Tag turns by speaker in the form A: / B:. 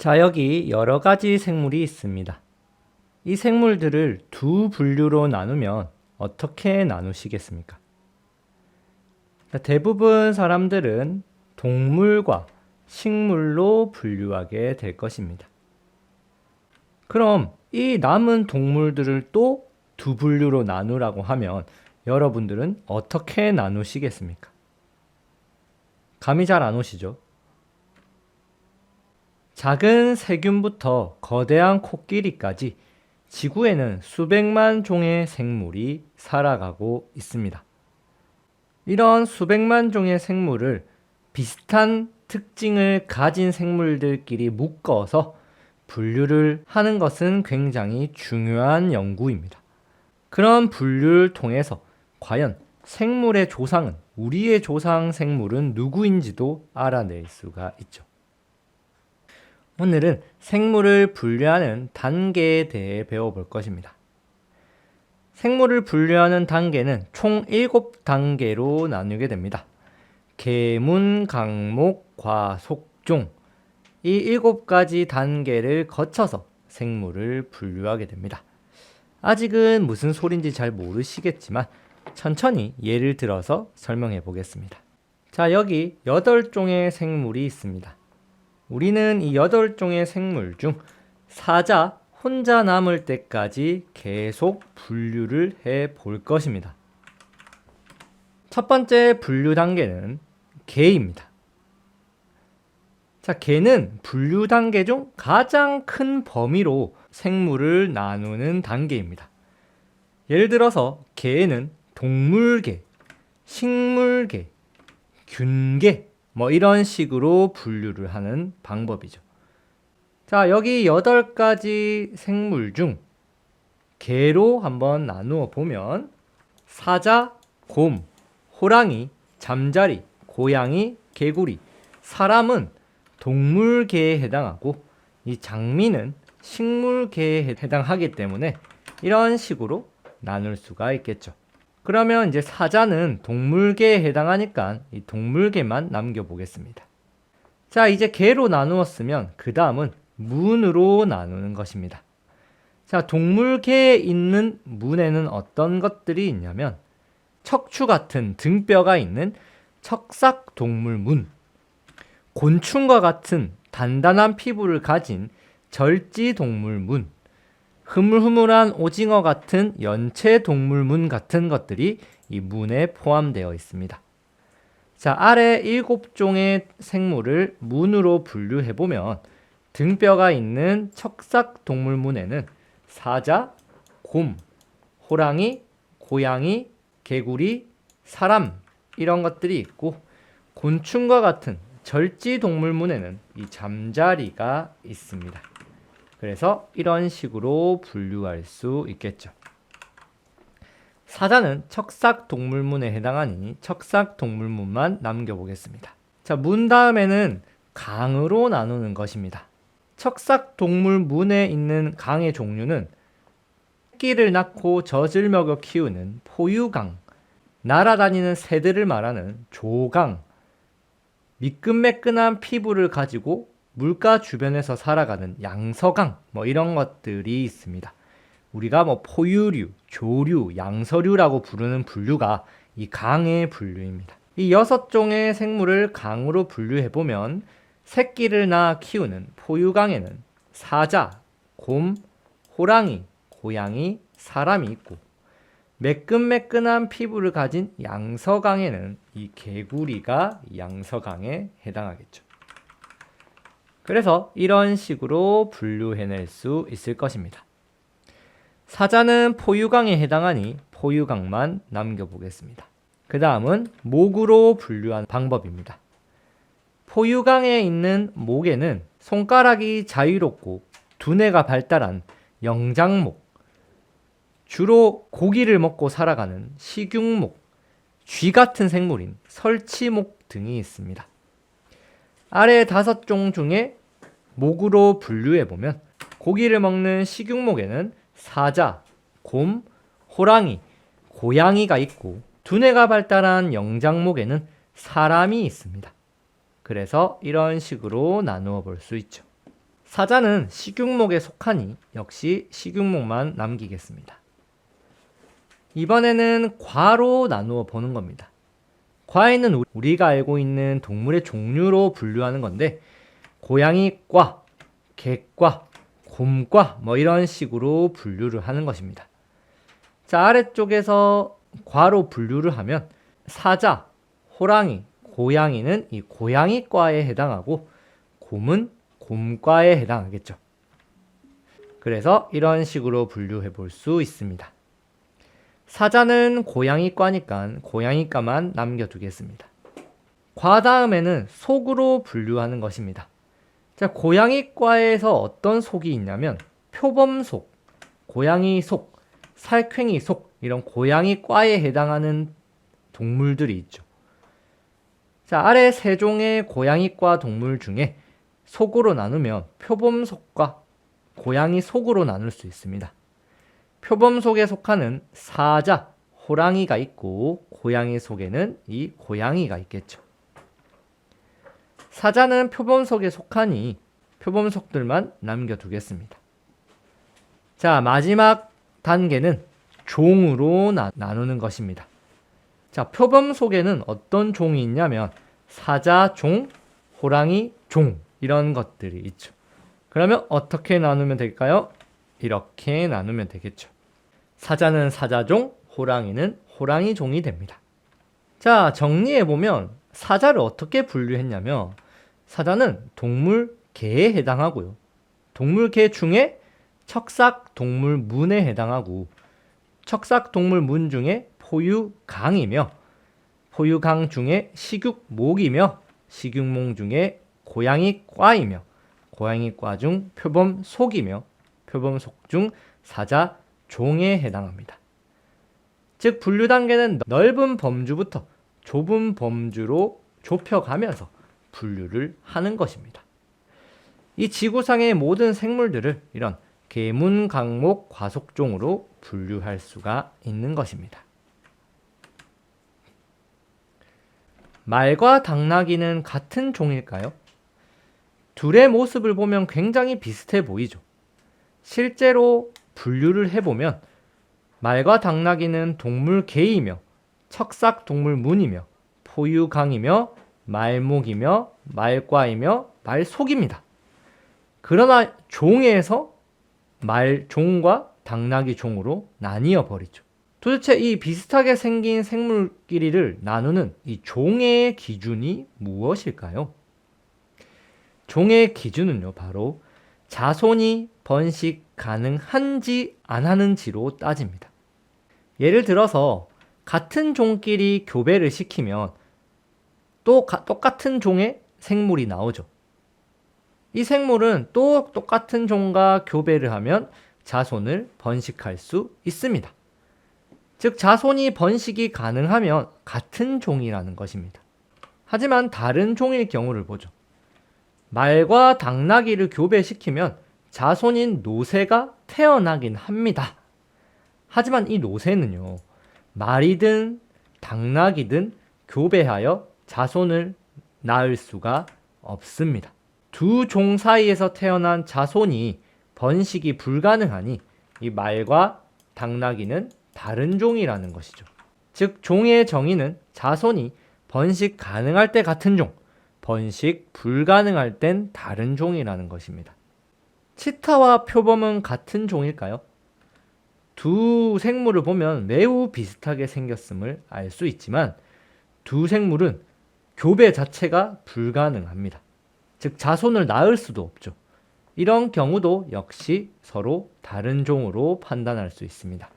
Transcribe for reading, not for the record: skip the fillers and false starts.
A: 자, 여기 여러 가지 생물이 있습니다. 이 생물들을 두 분류로 나누면 어떻게 나누시겠습니까? 자, 대부분 사람들은 동물과 식물로 분류하게 될 것입니다. 그럼 이 남은 동물들을 또 두 분류로 나누라고 하면 여러분들은 어떻게 나누시겠습니까? 감이 잘 안 오시죠? 작은 세균부터 거대한 코끼리까지 지구에는 수백만 종의 생물이 살아가고 있습니다. 이런 수백만 종의 생물을 비슷한 특징을 가진 생물들끼리 묶어서 분류를 하는 것은 굉장히 중요한 연구입니다. 그런 분류를 통해서 과연 생물의 조상은, 우리의 조상 생물은 누구인지도 알아낼 수가 있죠. 오늘은 생물을 분류하는 단계에 대해 배워볼 것입니다. 생물을 분류하는 단계는 총 7단계로 나누게 됩니다. 계문, 강목, 과, 속, 종. 이 7가지 단계를 거쳐서 생물을 분류하게 됩니다. 아직은 무슨 소린지 잘 모르시겠지만 천천히 예를 들어서 설명해 보겠습니다. 자, 여기 8종의 생물이 있습니다. 우리는 이 8종의 생물 중 사자 혼자 남을 때까지 계속 분류를 해 볼 것입니다. 첫 번째 분류 단계는 개입니다. 자, 개는 분류 단계 중 가장 큰 범위로 생물을 나누는 단계입니다. 예를 들어서 개에는 동물계, 식물계, 균계 이런 식으로 분류를 하는 방법이죠. 자, 여기 8가지 생물 중 개로 한번 나누어 보면 사자, 곰, 호랑이, 잠자리, 고양이, 개구리, 사람은 동물계에 해당하고 이 장미는 식물계에 해당하기 때문에 이런 식으로 나눌 수가 있겠죠. 그러면 이제 사자는 동물계에 해당하니까 이 동물계만 남겨보겠습니다. 자, 이제 개로 나누었으면 그 다음은 문으로 나누는 것입니다. 자, 동물계에 있는 문에는 어떤 것들이 있냐면 척추 같은 등뼈가 있는 척삭동물문, 곤충과 같은 단단한 피부를 가진 절지동물문, 흐물흐물한 오징어 같은 연체동물문 같은 것들이 이 문에 포함되어 있습니다. 자, 아래 7종의 생물을 문으로 분류해보면 등뼈가 있는 척삭동물문에는 사자, 곰, 호랑이, 고양이, 개구리, 사람 이런 것들이 있고 곤충과 같은 절지동물문에는 이 잠자리가 있습니다. 그래서 이런 식으로 분류할 수 있겠죠. 사자는 척삭동물문에 해당하니 척삭동물문만 남겨보겠습니다. 자, 문 다음에는 강으로 나누는 것입니다. 척삭동물문에 있는 강의 종류는 새끼를 낳고 젖을 먹여 키우는 포유강, 날아다니는 새들을 말하는 조강, 미끈매끈한 피부를 가지고 물가 주변에서 살아가는 양서강 이런 것들이 있습니다. 우리가 포유류, 조류, 양서류라고 부르는 분류가 이 강의 분류입니다. 이 6종의 생물을 강으로 분류해보면 새끼를 낳아 키우는 포유강에는 사자, 곰, 호랑이, 고양이, 사람이 있고 매끈매끈한 피부를 가진 양서강에는 이 개구리가 양서강에 해당하겠죠. 그래서 이런 식으로 분류해낼 수 있을 것입니다. 사자는 포유강에 해당하니 포유강만 남겨보겠습니다. 그 다음은 목으로 분류한 방법입니다. 포유강에 있는 목에는 손가락이 자유롭고 두뇌가 발달한 영장목, 주로 고기를 먹고 살아가는 식육목, 쥐 같은 생물인 설치목 등이 있습니다. 아래 5종 중에 목으로 분류해보면 고기를 먹는 식육목에는 사자, 곰, 호랑이, 고양이가 있고 두뇌가 발달한 영장목에는 사람이 있습니다. 그래서 이런 식으로 나누어 볼 수 있죠. 사자는 식육목에 속하니 역시 식육목만 남기겠습니다. 이번에는 과로 나누어 보는 겁니다. 과에는 우리가 알고 있는 동물의 종류로 분류하는 건데 고양이과, 개과, 곰과 뭐 이런 식으로 분류를 하는 것입니다. 자, 아래쪽에서 과로 분류를 하면 사자, 호랑이, 고양이는 이 고양이과에 해당하고 곰은 곰과에 해당하겠죠. 그래서 이런 식으로 분류해 볼 수 있습니다. 사자는 고양이과니까 고양이과만 남겨두겠습니다. 과 다음에는 속으로 분류하는 것입니다. 자, 고양이과에서 어떤 속이 있냐면 표범속, 고양이 속, 살쾡이 속 이런 고양이과에 해당하는 동물들이 있죠. 자, 아래 세 종의 고양이과 동물 중에 속으로 나누면 표범속과 고양이 속으로 나눌 수 있습니다. 표범속에 속하는 사자, 호랑이가 있고 고양이 속에는 이 고양이가 있겠죠. 사자는 표범속에 속하니 표범속들만 남겨두겠습니다. 자, 마지막 단계는 종으로 나누는 것입니다. 자, 표범속에는 어떤 종이 있냐면 사자 종, 호랑이 종 이런 것들이 있죠. 그러면 어떻게 나누면 될까요? 이렇게 나누면 되겠죠. 사자는 사자종, 호랑이는 호랑이종이 됩니다. 자, 정리해보면 사자를 어떻게 분류했냐면 사자는 동물개에 해당하고요. 동물개 중에 척삭동물문에 해당하고 척삭동물문 중에 포유강이며 포유강 중에 식육목이며 식육목 중에 고양이과이며 고양이과 중 표범속이며 표범속 중 사자종에 해당합니다. 즉 분류 단계는 넓은 범주부터 좁은 범주로 좁혀가면서 분류를 하는 것입니다. 이 지구상의 모든 생물들을 이런 계문, 강목, 과속종으로 분류할 수가 있는 것입니다. 말과 당나귀는 같은 종일까요? 둘의 모습을 보면 굉장히 비슷해 보이죠. 실제로 분류를 해보면 말과 당나귀는 동물개이며 척삭동물문이며 포유강이며 말목이며 말과이며 말속입니다. 그러나 종에서 말종과 당나귀종으로 나뉘어 버리죠. 도대체 이 비슷하게 생긴 생물끼리를 나누는 이 종의 기준이 무엇일까요? 종의 기준은요, 바로 자손이 번식 가능한지 안 하는지로 따집니다. 예를 들어서 같은 종끼리 교배를 시키면 또 똑같은 종의 생물이 나오죠. 이 생물은 또 똑같은 종과 교배를 하면 자손을 번식할 수 있습니다. 즉 자손이 번식이 가능하면 같은 종이라는 것입니다. 하지만 다른 종일 경우를 보죠. 말과 당나귀를 교배시키면 자손인 노새가 태어나긴 합니다. 하지만 이 노새는요, 말이든 당나귀든 교배하여 자손을 낳을 수가 없습니다. 두 종 사이에서 태어난 자손이 번식이 불가능하니 이 말과 당나귀는 다른 종이라는 것이죠. 즉 종의 정의는 자손이 번식 가능할 때 같은 종, 번식 불가능할 땐 다른 종이라는 것입니다. 치타와 표범은 같은 종일까요? 두 생물을 보면 매우 비슷하게 생겼음을 알 수 있지만 두 생물은 교배 자체가 불가능합니다. 즉 자손을 낳을 수도 없죠. 이런 경우도 역시 서로 다른 종으로 판단할 수 있습니다.